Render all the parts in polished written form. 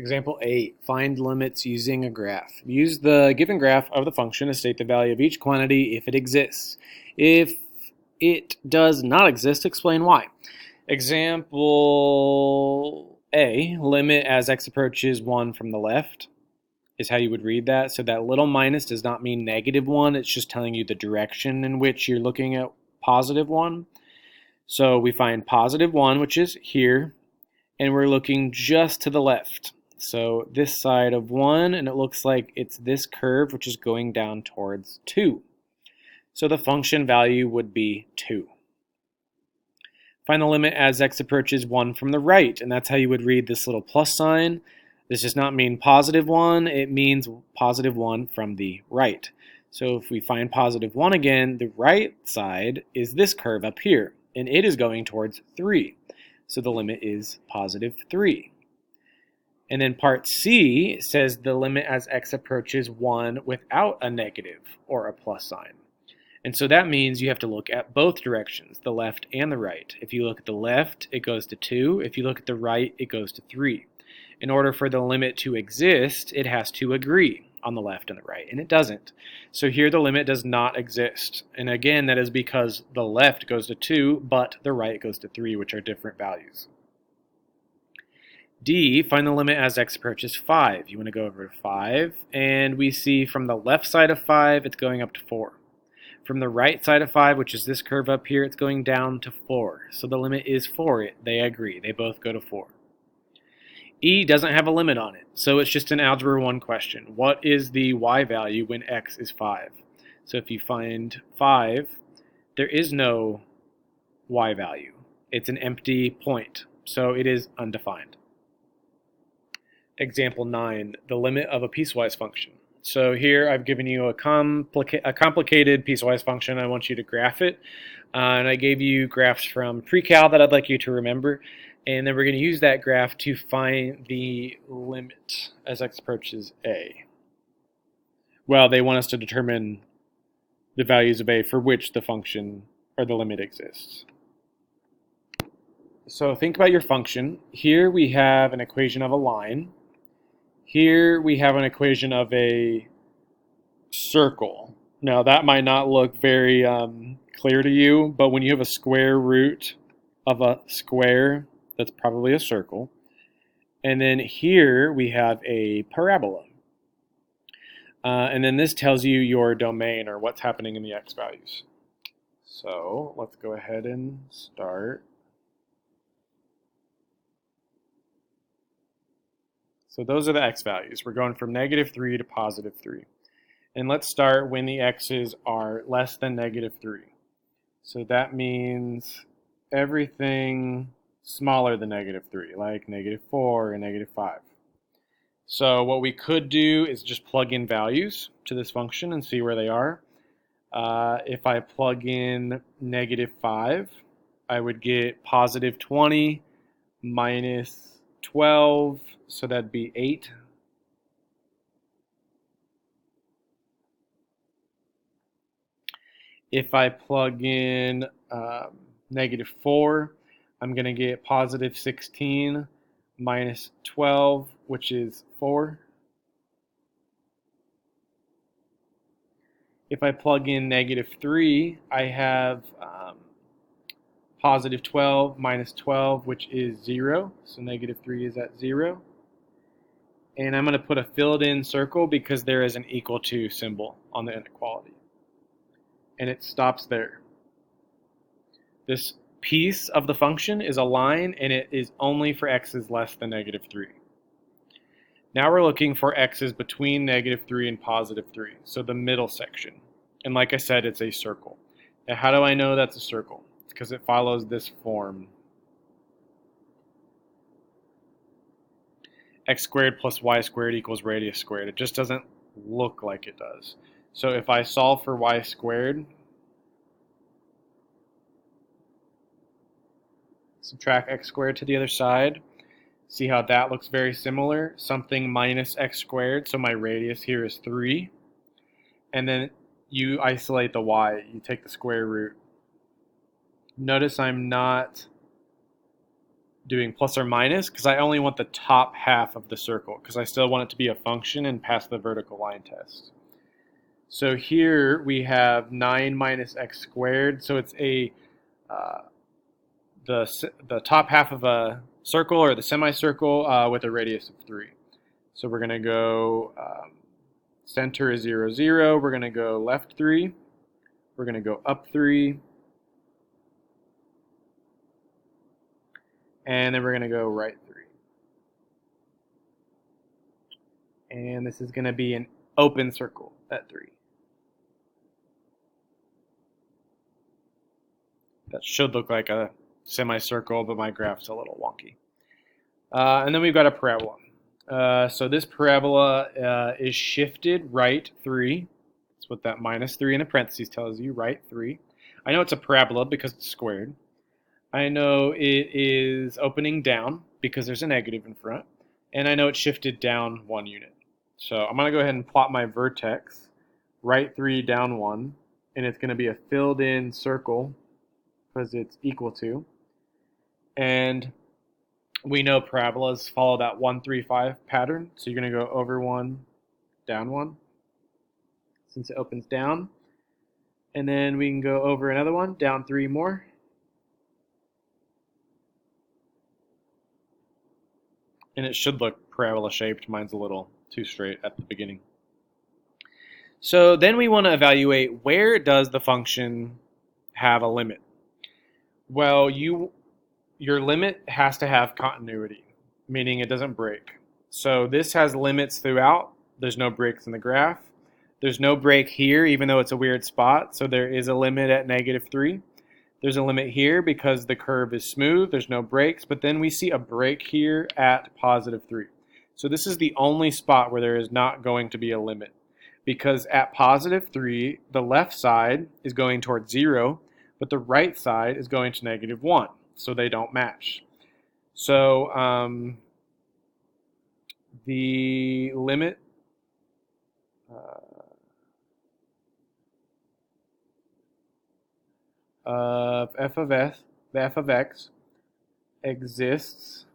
Example 8, find limits using a graph. Use the given graph of the function to state the value of each quantity if it exists. If it does not exist, explain why. Example A, limit as x approaches 1 from the left is how you would read that. So that little minus does not mean -1. It's just telling you the direction in which you're looking at +1. So we find +1, which is here, and we're looking just to the left. So this side of 1, and it looks like it's this curve, which is going down towards 2. So the function value would be 2. Find the limit as x approaches 1 from the right, and that's how you would read this little plus sign. This does not mean +1, it means +1 from the right. So if we find +1 again, the right side is this curve up here, and it is going towards 3. So the limit is +3. And then part C says the limit as x approaches 1 without a negative or a plus sign. And so that means you have to look at both directions, the left and the right. If you look at the left, it goes to 2. If you look at the right, it goes to 3. In order for the limit to exist, it has to agree on the left and the right, and it doesn't. So here the limit does not exist. And again, that is because the left goes to 2, but the right goes to 3, which are different values. D, find the limit as x approaches 5. You want to go over to 5, and we see from the left side of 5, it's going up to 4. From the right side of 5, which is this curve up here, it's going down to 4. So the limit is 4. They agree. They both go to 4. E doesn't have a limit on it, so it's just an Algebra 1 question. What is the y value when x is 5? So if you find 5, there is no y value. It's an empty point, so it is undefined. Example 9, the limit of a piecewise function. So here I've given you a complicated piecewise function. I want you to graph it. And I gave you graphs from pre-cal that I'd like you to remember. And then we're going to use that graph to find the limit as x approaches a. Well, they want us to determine the values of a for which the function or the limit exists. So think about your function. Here we have an equation of a line. Here we have an equation of a circle. Now that might not look very clear to you, but when you have a square root of a square, that's probably a circle. And then here we have a parabola. And then this tells you your domain or what's happening in the x values. So let's go ahead and start. So those are the x values. We're going from -3 to +3. And let's start when the x's are less than -3. So that means everything smaller than -3, like -4 and -5. So what we could do is just plug in values to this function and see where they are. If I plug in -5, I would get +20 minus 12, so that'd be 8. If I plug in -4, I'm going to get +16 minus 12, which is 4. If I plug in -3, I have +12 minus 12, which is 0. So -3 is at 0. And I'm going to put a filled-in circle because there is an equal to symbol on the inequality. And it stops there. This piece of the function is a line, and it is only for x's less than -3. Now we're looking for x's between -3 and +3, so the middle section. And like I said, it's a circle. Now how do I know that's a circle? It's because it follows this form. X squared plus y squared equals radius squared. It just doesn't look like it does. So if I solve for y squared, subtract x squared to the other side, see how that looks very similar? Something minus x squared, so my radius here is 3. And then you isolate the y, you take the square root. Notice I'm not doing plus or minus because I only want the top half of the circle because I still want it to be a function and pass the vertical line test. So here we have 9 minus x squared. So it's uh, the top half of a circle or the semicircle with a radius of 3. So we're going to go center is 0, 0. We're going to go left 3. We're going to go up 3. And then we're going to go right 3. And this is going to be an open circle at 3. That should look like a semicircle, but my graph's a little wonky. And then we've got a parabola. So this parabola is shifted right 3. That's what that minus 3 in the parentheses tells you, right 3. I know it's a parabola because it's squared. I know it is opening down because there's a negative in front. And I know it's shifted down 1 unit. So I'm going to go ahead and plot my vertex, right 3, down 1. And it's going to be a filled in circle because it's equal to. And we know parabolas follow that 1, 3, 5 pattern. So you're going to go over 1, down 1, since it opens down. And then we can go over another one, down 3 more. And it should look parabola shaped. Mine's a little too straight at the beginning. So then we want to evaluate, where does the function have a limit? Well, your limit has to have continuity, meaning it doesn't break. So this has limits throughout. There's no breaks in the graph. There's no break here, even though it's a weird spot. So there is a limit at -3. There's a limit here because the curve is smooth. There's no breaks. But then we see a break here at +3. So this is the only spot where there is not going to be a limit. Because at +3, the left side is going towards 0, but the right side is going to -1. So they don't match. So the limit of f of x exists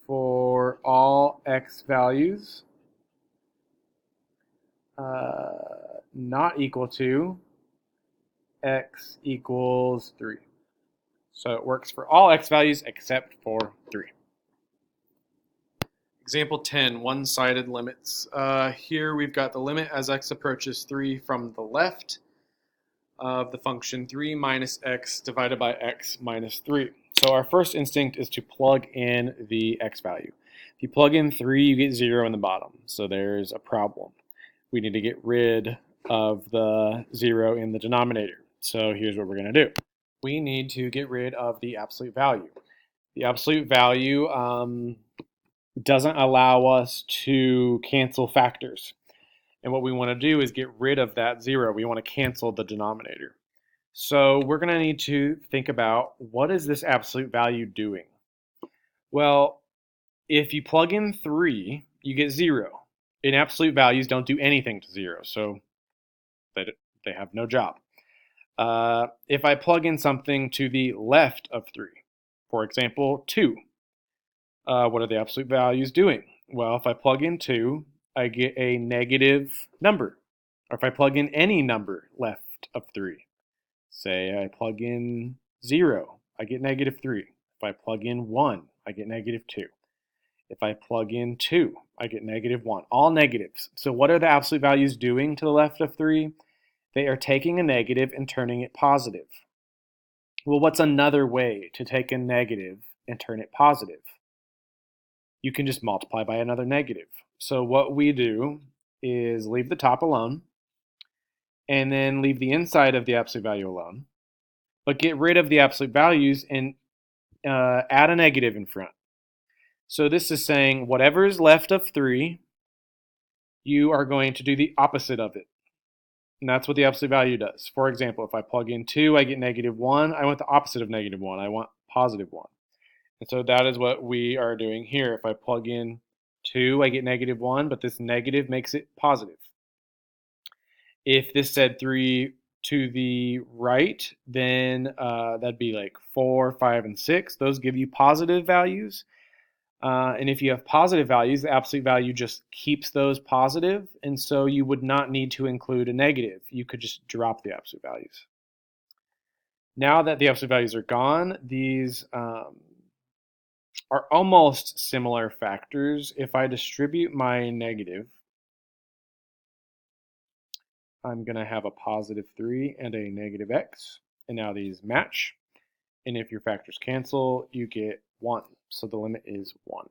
for all x values not equal to x equals 3. So it works for all x values except for 3. Example 10, one-sided limits. Here we've got the limit as x approaches 3 from the left of the function 3 minus x divided by x minus 3. So our first instinct is to plug in the x value. If you plug in 3, you get 0 in the bottom. So there's a problem. We need to get rid of the 0 in the denominator. So here's what we're going to do. We need to get rid of the absolute value. The absolute value doesn't allow us to cancel factors. And what we want to do is get rid of that 0. We want to cancel the denominator. So we're going to need to think about, what is this absolute value doing? Well, if you plug in 3, you get 0. And absolute values don't do anything to 0, so they have no job. If I plug in something to the left of 3, for example, 2, what are the absolute values doing? Well, if I plug in 2, I get a negative number. Or if I plug in any number left of 3, say I plug in 0, I get -3. If I plug in 1, I get -2. If I plug in 2, I get -1. All negatives. So what are the absolute values doing to the left of 3? They are taking a negative and turning it positive. Well, what's another way to take a negative and turn it positive? You can just multiply by another negative. So what we do is leave the top alone, and then leave the inside of the absolute value alone, but get rid of the absolute values and add a negative in front. So this is saying whatever is left of 3, you are going to do the opposite of it. And that's what the absolute value does. For example, if I plug in 2, I get -1. I want the opposite of -1. I want +1. And so that is what we are doing here. If I plug in 2, I get -1, but this negative makes it positive. If this said 3 to the right, then that'd be like 4, 5, and 6. Those give you positive values. And if you have positive values, the absolute value just keeps those positive, and so you would not need to include a negative. You could just drop the absolute values. Now that the absolute values are gone, these are almost similar factors. If I distribute my negative, I'm going to have a positive 3 and a negative x, and now these match. And if your factors cancel, you get 1. So the limit is 1.